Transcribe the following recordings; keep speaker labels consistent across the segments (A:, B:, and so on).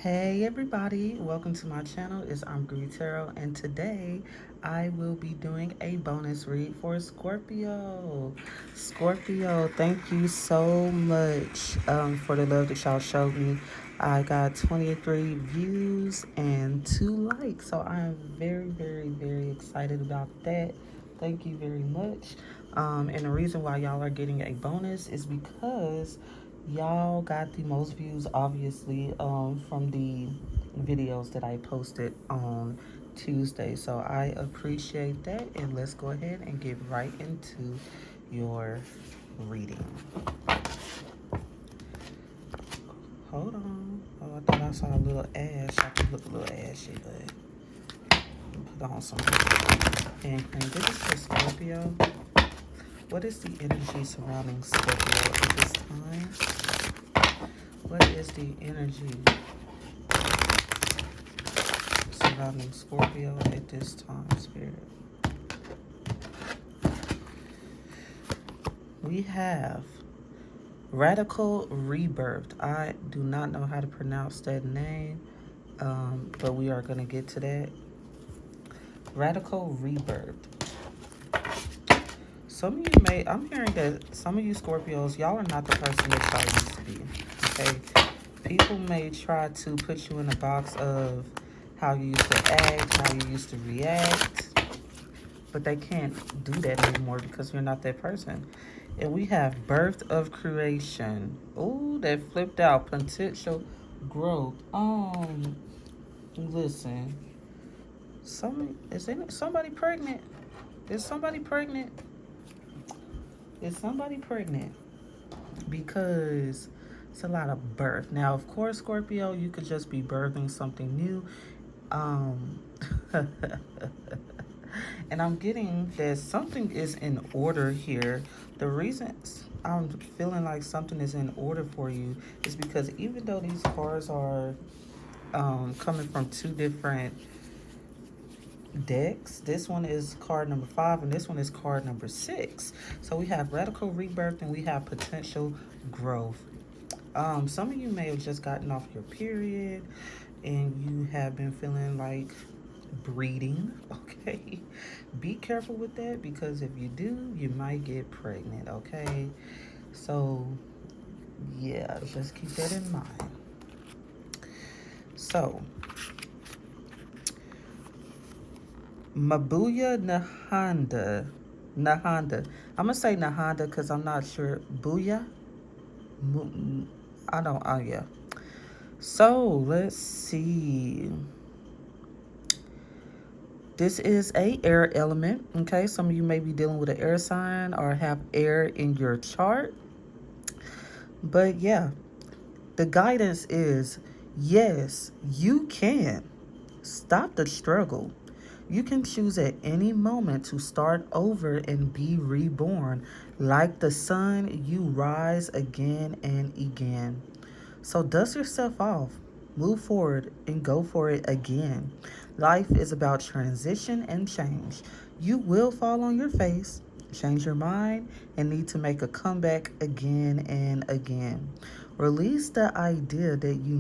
A: Hey everybody, welcome to my channel. It's Imgroovytarot, and today I will be doing a bonus read for Scorpio. Scorpio, thank you so much for the love that y'all showed me. I got 23 views and 2 likes, so I am very excited about that. Thank you very much. And the reason why y'all are getting a bonus is because y'all got the most views, obviously, from the videos that I posted on Tuesday. So I appreciate that. And let's go ahead and get right into your reading. Hold on. Oh, I thought I saw a little ash. I could look a little ashy, but put on some hand cream. This is for Scorpio. What is the energy surrounding Scorpio at this time? What is the energy surrounding Scorpio at this time, Spirit? We have Radical Rebirth. I do not know how to pronounce that name, but we are going to get to that. Radical Rebirth. Some of you I'm hearing that some of you Scorpios, y'all are not the person that y'all used to be, okay? People may try to put you in a box of how you used to act, how you used to react, but they can't do that anymore because you're not that person. And we have Birth of Creation. Oh, that flipped out. Potential growth. Listen. Somebody pregnant? Is somebody pregnant? Is somebody pregnant? Because it's a lot of birth. Now, of course, Scorpio, you could just be birthing something new. And I'm getting that something is in order here. The reason I'm feeling like something is in order for you is because even though these cards are coming from two different decks, this one is card number 5 and this one is card number 6. So we have Radical Rebirth and we have Potential Growth. Some of you may have just gotten off your period and you have been feeling like breeding, okay? Be careful with that because if you do, you might get pregnant, okay? So, yeah, just keep that in mind. So, Mabuya Nahanda. I'm going to say Nahanda because I'm not sure. Booya? Yeah. So, let's see. This is a air element, okay? Some of you may be dealing with an air sign or have air in your chart. But yeah, the guidance is, yes, you can. Stop the struggle. You can choose at any moment to start over and be reborn. Like the sun, you rise again and again. So dust yourself off, move forward, and go for it again. Life is about transition and change. You will fall on your face, change your mind, and need to make a comeback again and again. Release the idea that you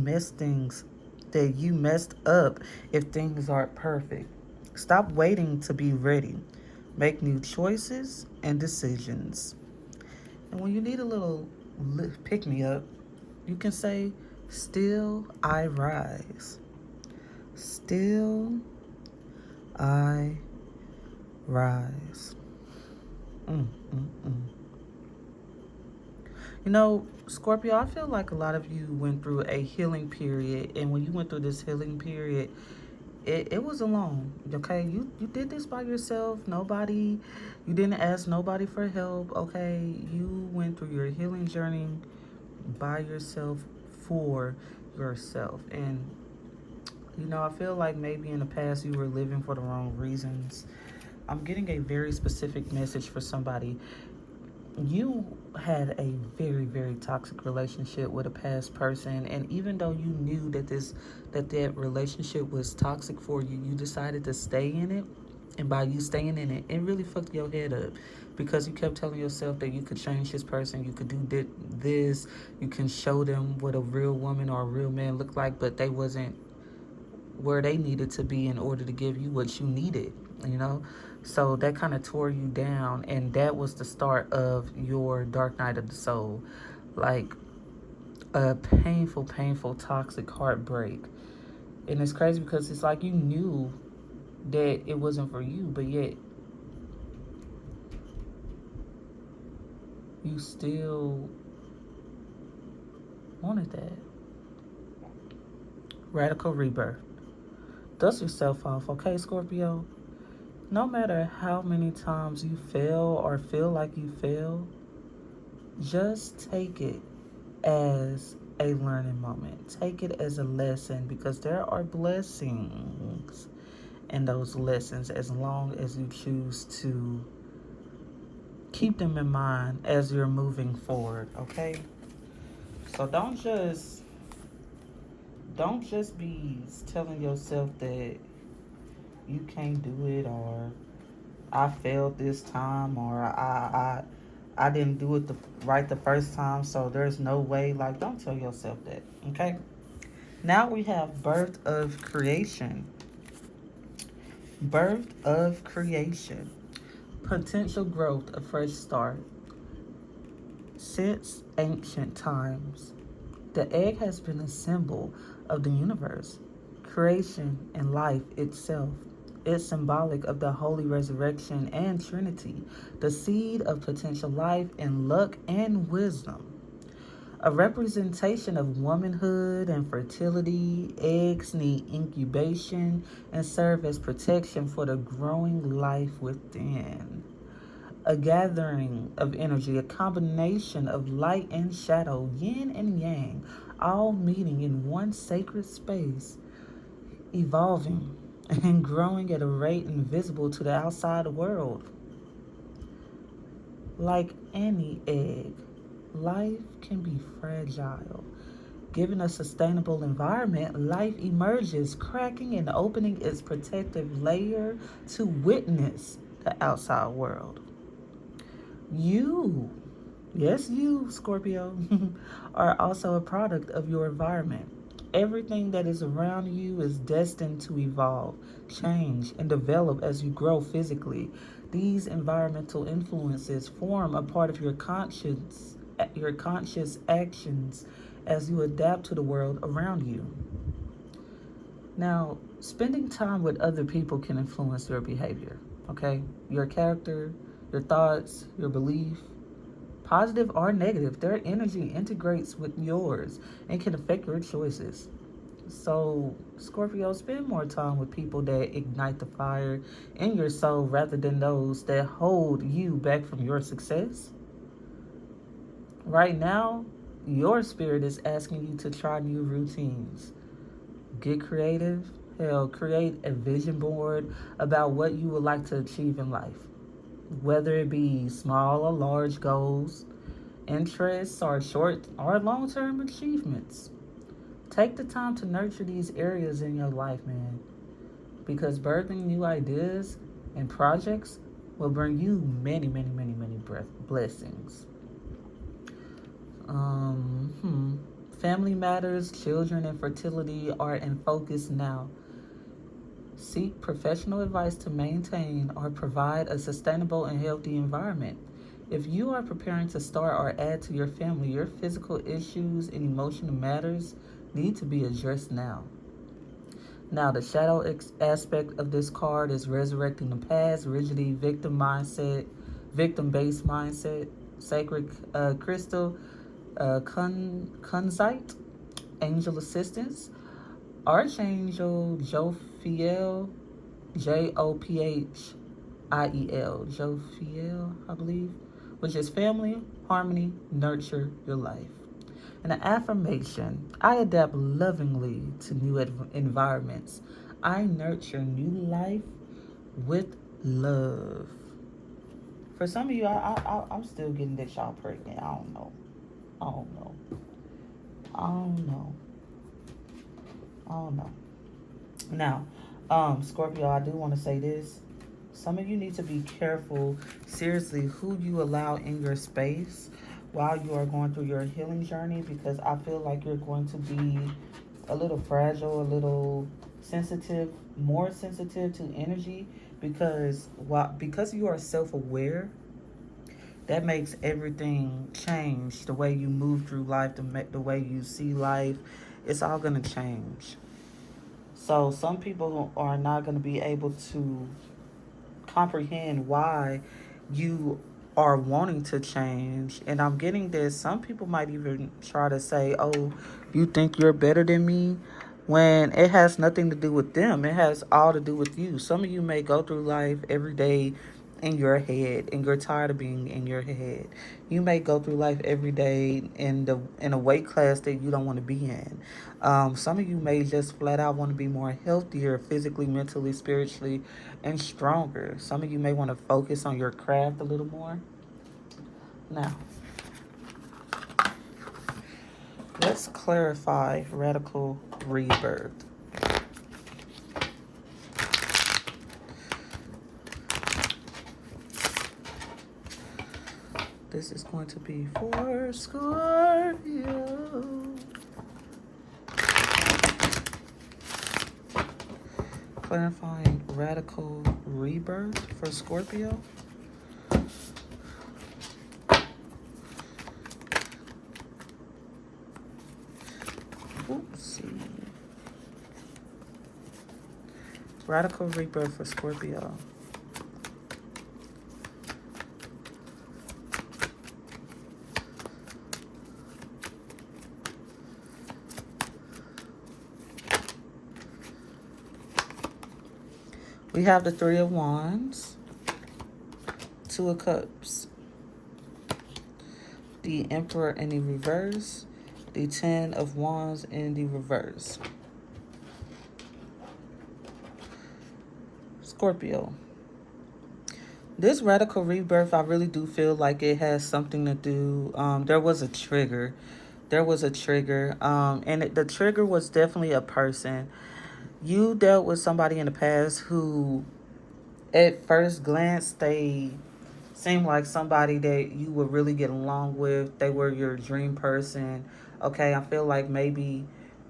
A: messed up if things aren't perfect. Stop waiting to be ready. Make new choices and decisions. And when you need a little pick me up, you can say, still I rise. Still I rise. You know, Scorpio, I feel like a lot of you went through a healing period. And when you went through this healing period, it was alone, okay? You did this by yourself. You didn't ask nobody for help, okay? You went through your healing journey by yourself, for yourself. And you know, I feel like maybe in the past you were living for the wrong reasons. I'm getting a very specific message for somebody. You had a very toxic relationship with a past person, and even though you knew that that relationship was toxic for you, you decided to stay in it. And by you staying in it, it really fucked your head up because you kept telling yourself that you could change this person, you could do this, you can show them what a real woman or a real man looked like, but they wasn't where they needed to be in order to give you what you needed, you know? So that kind of tore you down, and that was the start of your dark night of the soul. Like a painful, painful, toxic heartbreak. And it's crazy because it's like you knew that it wasn't for you, but yet you still wanted that. Radical rebirth. Dust yourself off, okay, Scorpio? No matter how many times you fail or feel like you fail, just take it as a learning moment. Take it as a lesson, because there are blessings in those lessons as long as you choose to keep them in mind as you're moving forward, okay? So don't just be telling yourself that you can't do it, or I failed this time, or I didn't do it right the first time, so there's no way. Like, don't tell yourself that, okay? Now we have birth of creation. Birth of creation. Potential growth, a fresh start. Since ancient times, the egg has been a symbol of the universe, creation, and life itself. It's symbolic of the holy resurrection and Trinity, the seed of potential life and luck and wisdom. A representation of womanhood and fertility, eggs need incubation and serve as protection for the growing life within. A gathering of energy, a combination of light and shadow, yin and yang, all meeting in one sacred space, evolving and growing at a rate invisible to the outside world. Like any egg, life can be fragile. Given a sustainable environment, life emerges, cracking and opening its protective layer to witness the outside world. You, yes, you, Scorpio, are also a product of your environment. Everything that is around you is destined to evolve, change, and develop as you grow physically. These environmental influences form a part of your conscious actions as you adapt to the world around you. Now, spending time with other people can influence your behavior, okay? Your character, your thoughts, your belief, positive or negative, their energy integrates with yours and can affect your choices. So, Scorpio, spend more time with people that ignite the fire in your soul rather than those that hold you back from your success. Right now, your spirit is asking you to try new routines. Get creative. Hell, create a vision board about what you would like to achieve in life, whether it be small or large goals, interests, or short or long term achievements. Take the time to nurture these areas in your life, man, because birthing new ideas and projects will bring you many, many, many, many blessings. Family matters, children, and fertility are in focus now. Seek professional advice to maintain or provide a sustainable and healthy environment. If you are preparing to start or add to your family, your physical issues and emotional matters need to be addressed now. Now, the shadow aspect of this card is resurrecting the past, rigidity, victim-based mindset, sacred crystal, kunzite, angel assistance, Archangel Jophiel, Jophiel, Jophiel, I believe, which is family, harmony, nurture your life. And an affirmation: I adapt lovingly to new environments. I nurture new life with love. For some of you, I'm still getting that y'all pregnant. I don't know. I don't know. I don't know. I don't know. Now, Scorpio, I do want to say this. Some of you need to be careful, seriously, who you allow in your space while you are going through your healing journey, because I feel like you're going to be a little fragile, a little sensitive, more sensitive to energy, because you are self-aware. That makes everything change. The way you move through life, the way you see life, it's all going to change. So some people are not going to be able to comprehend why you are wanting to change. And I'm getting this. Some people might even try to say, oh, you think you're better than me? When it has nothing to do with them, it has all to do with you. Some of you may go through life every day in your head, and you're tired of being in your head. You may go through life every day in a weight class that you don't want to be in. Some of you may just flat out want to be more healthier physically, mentally, spiritually, and stronger. Some of you may want to focus on your craft a little more. Now, let's clarify radical rebirth. This is going to be for Scorpio. Clarifying radical rebirth for Scorpio. Oopsie. Radical rebirth for Scorpio. We have the Three of Wands, Two of Cups, the Emperor in the reverse, the Ten of Wands in the reverse. Scorpio. This radical rebirth, I really do feel like it has something to do. There was a trigger. The trigger was definitely a person. You dealt with somebody in the past who, at first glance, they seemed like somebody that you would really get along with. They were your dream person. Okay, I feel like maybe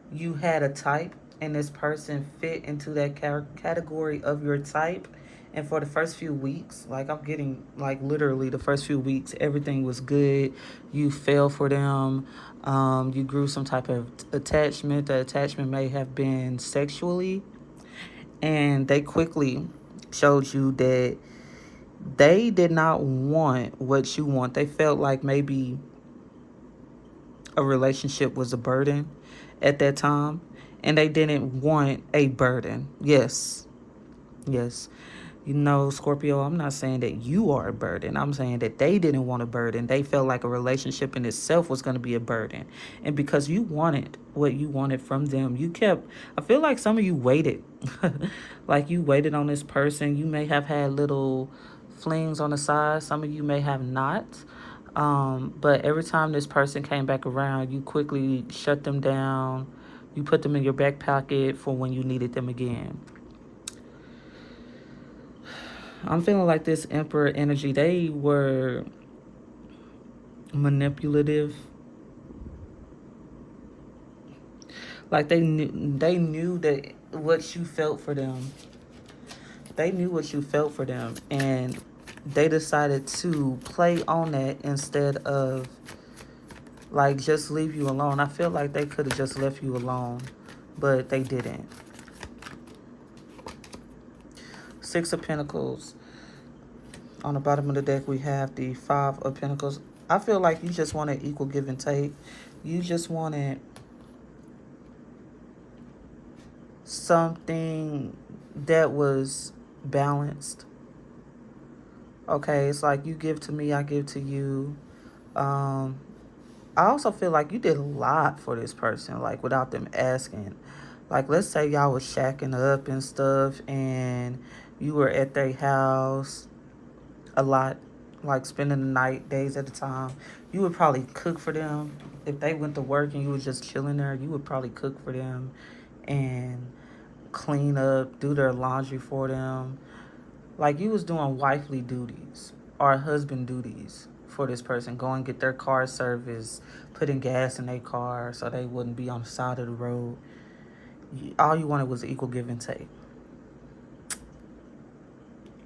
A: you had a type and this person fit into that category of your type. And for the first few weeks, like I'm getting like literally the first few weeks, everything was good. You fell for them. You grew some type of attachment. The attachment may have been sexually. And they quickly showed you that they did not want what you want. They felt like maybe a relationship was a burden at that time, and they didn't want a burden. Yes. You know, Scorpio, I'm not saying that you are a burden. I'm saying that they didn't want a burden. They felt like a relationship in itself was going to be a burden. And because you wanted what you wanted from them, I feel like some of you waited. Like you waited on this person. You may have had little flings on the side. Some of you may have not. But every time this person came back around, you quickly shut them down. You put them in your back pocket for when you needed them again. I'm feeling like this Emperor energy, they were manipulative. Like they knew that what you felt for them. They knew what you felt for them, and they decided to play on that instead of like just leave you alone. I feel like they could have just left you alone, but they didn't. Six of Pentacles. On the bottom of the deck, we have the Five of Pentacles. I feel like you just wanted equal give and take. You just wanted something that was balanced. Okay, it's like you give to me, I give to you. I also feel like you did a lot for this person, like without them asking. Like, let's say y'all was shacking up and stuff, and you were at their house a lot, like spending the night, days at a time. You would probably cook for them. If they went to work and you was just chilling there, you would probably cook for them and clean up, do their laundry for them. Like you was doing wifely duties or husband duties for this person. Go and get their car service, putting gas in their car so they wouldn't be on the side of the road. All you wanted was equal give and take.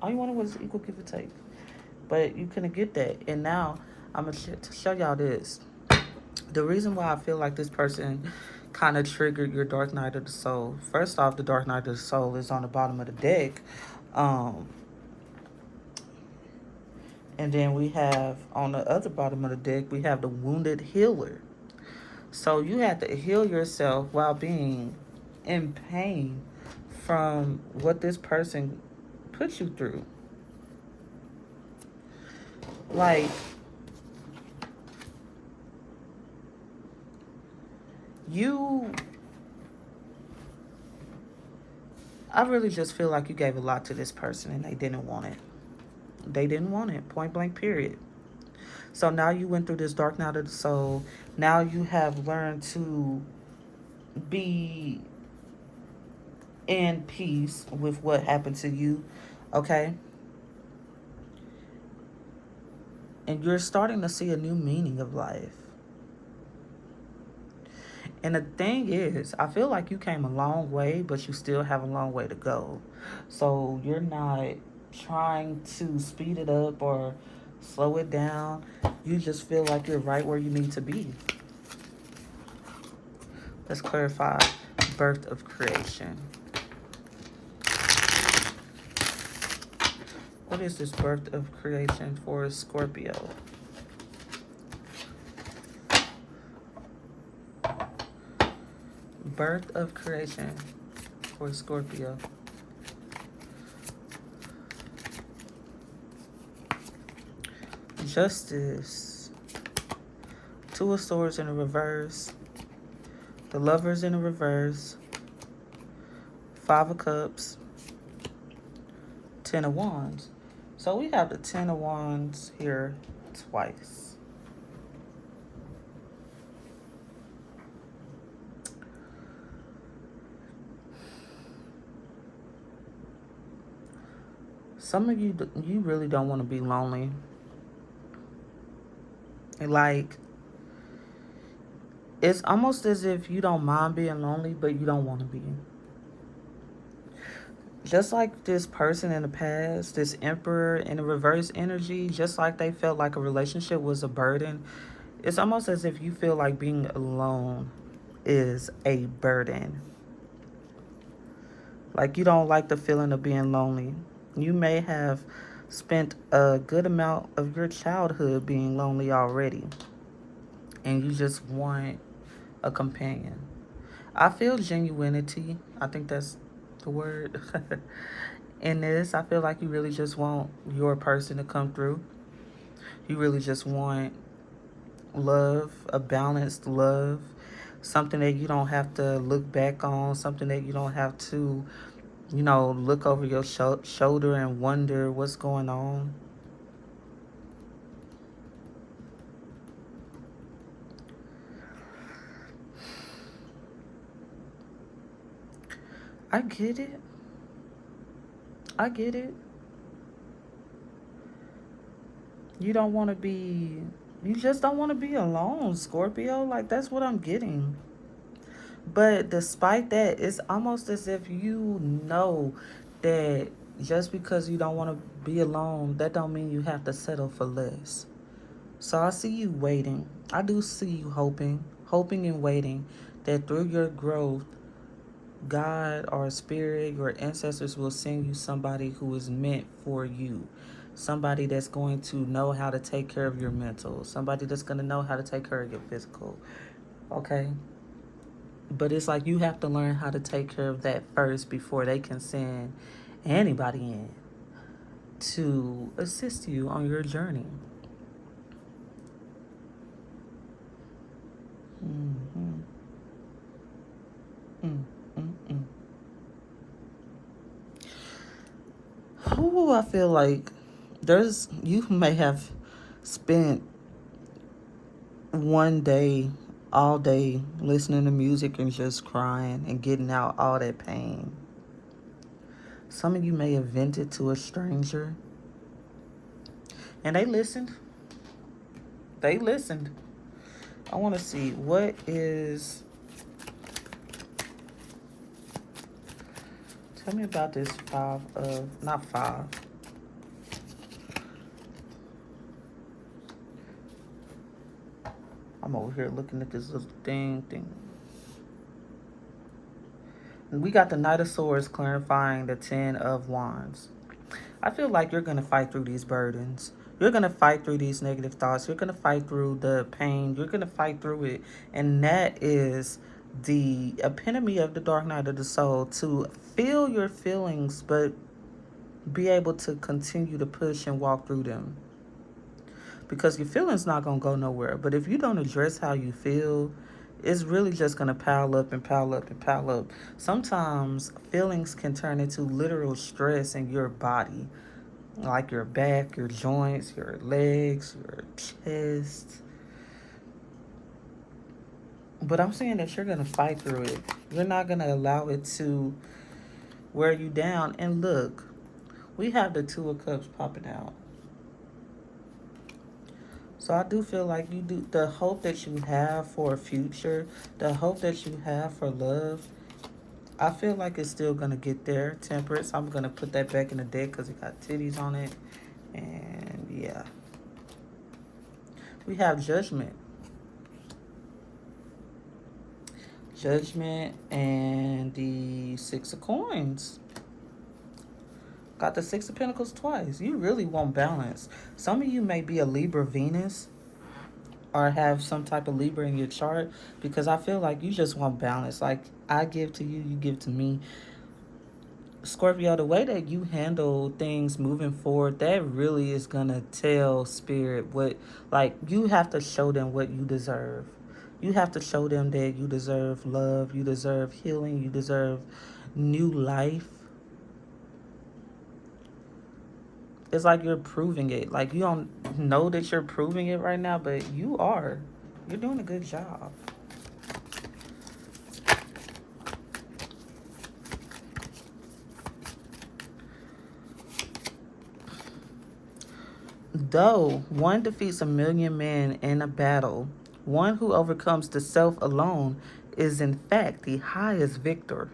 A: All you wanted was equal give and take. But you couldn't get that. And now I'm going to show y'all this. The reason why I feel like this person kind of triggered your Dark Night of the Soul. First off, the Dark Night of the Soul is on the bottom of the deck. And then we have on the other bottom of the deck, we have the Wounded Healer. So you have to heal yourself while being in pain from what this person put you through. Like, I really just feel like you gave a lot to this person and they didn't want it. They didn't want it, point blank, period. So now you went through this Dark Night of the Soul. Now you have learned to be in peace with what happened to you, okay? And you're starting to see a new meaning of life. And the thing is, I feel like you came a long way, but you still have a long way to go. So you're not trying to speed it up or slow it down. You just feel like you're right where you need to be. Let's clarify birth of creation. What is this birth of creation for Scorpio? Birth of creation for Scorpio. Justice. Two of Swords in the reverse. The Lovers in the reverse. Five of Cups. Ten of Wands. So we have the Ten of Wands here twice. Some of you really don't want to be lonely. Like, it's almost as if you don't mind being lonely, but you don't want to be. Just like this person in the past, this Emperor in the reverse energy, just like they felt like a relationship was a burden, it's almost as if you feel like being alone is a burden. Like you don't like the feeling of being lonely. You may have spent a good amount of your childhood being lonely already, and you just want a companion. I feel genuinity. I think that's the word. In this, I feel like you really just want your person to come through. You really just want love, a balanced love, something that you don't have to look back on, something that you don't have to, look over your shoulder and wonder what's going on. I get it. I get it. You just don't want to be alone, Scorpio. Like, that's what I'm getting. But despite that, it's almost as if you know that just because you don't want to be alone, that don't mean you have to settle for less. So I see you waiting. I do see you hoping and waiting that through your growth, God or spirit, your ancestors will send you somebody who is meant for you. Somebody that's going to know how to take care of your mental. Somebody that's going to know how to take care of your physical. Okay? But it's like you have to learn how to take care of that first before they can send anybody in to assist you on your journey. Mm-hmm. Ooh, I feel like you may have spent one day, all day, listening to music and just crying and getting out all that pain. Some of you may have vented to a stranger. And they listened. They listened. I want to see what is... Tell me about this five of... Not five. I'm over here looking at this little thing. And we got the Knight of Swords clarifying the Ten of Wands. I feel like you're going to fight through these burdens. You're going to fight through these negative thoughts. You're going to fight through the pain. You're going to fight through it. And that is the epitome of the dark night of the soul, to feel your feelings, but be able to continue to push and walk through them. Because your feelings not going to go nowhere. But if you don't address how you feel, it's really just going to pile up and pile up and pile up. Sometimes feelings can turn into literal stress in your body, like your back, your joints, your legs, your chest. But I'm saying that you're going to fight through it. You're not going to allow it to wear you down. And look, we have the Two of Cups popping out. So I do feel like you do, the hope that you have for a future, the hope that you have for love, I feel like it's still going to get there. Temperance, I'm going to put that back in the deck because it got titties on it. And yeah. We have Judgment. Judgment and the Six of Coins. Got the Six of Pentacles twice. You really want balance. Some of you may be a Libra Venus or have some type of Libra in your chart, because I feel like you just want balance. Like, I give to you, you give to me. Scorpio, the way that you handle things moving forward, that really is going to tell Spirit what, like, you have to show them what you deserve. You have to show them that you deserve love, you deserve healing, you deserve new life. It's like you're proving it. Like, you don't know that you're proving it right now, but you are. You're doing a good job. Though one defeats 1,000,000 men in a battle, one who overcomes the self alone is in fact the highest victor.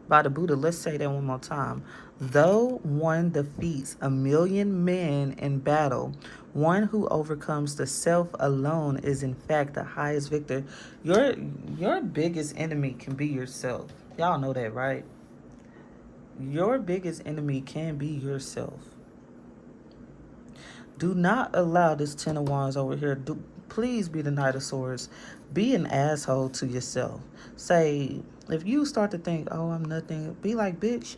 A: By the Buddha, let's say that one more time. Though one defeats 1,000,000 men in battle, one who overcomes the self alone is in fact the highest victor. Your biggest enemy can be yourself. Y'all know that, right? Your biggest enemy can be yourself. Do not allow this Ten of Wands over here. Please be the Knight of Swords. Be an asshole to yourself. Say, if you start to think, oh, I'm nothing, be like, bitch,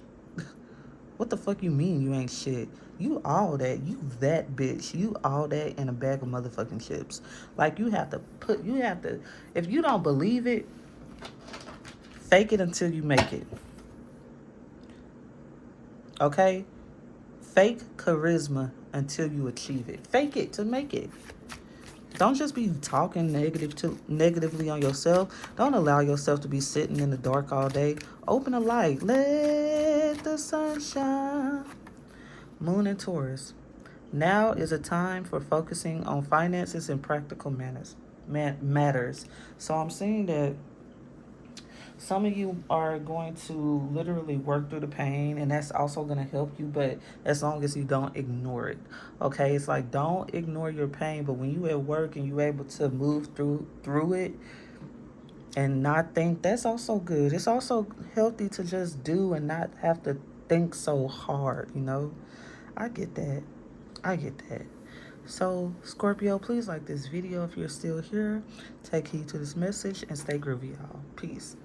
A: what the fuck you mean you ain't shit? You all that. You that bitch. You all that in a bag of motherfucking chips. Like, you have to, if you don't believe it, fake it until you make it. Okay? Fake charisma until you achieve it. Fake it to make it. Don't just be talking negatively on yourself. Don't allow yourself to be sitting in the dark all day. Open a light. Let the sun shine. Moon and Taurus. Now is a time for focusing on finances and practical matters. So I'm seeing that some of you are going to literally work through the pain, and that's also going to help you, but as long as you don't ignore it. Okay, it's like, don't ignore your pain, but when you at work and you're able to move through it and not think, that's also good. It's also healthy to just do and not have to think so hard, you know? I get that. So, Scorpio, please like this video if you're still here. Take heed to this message and stay groovy, y'all. Peace.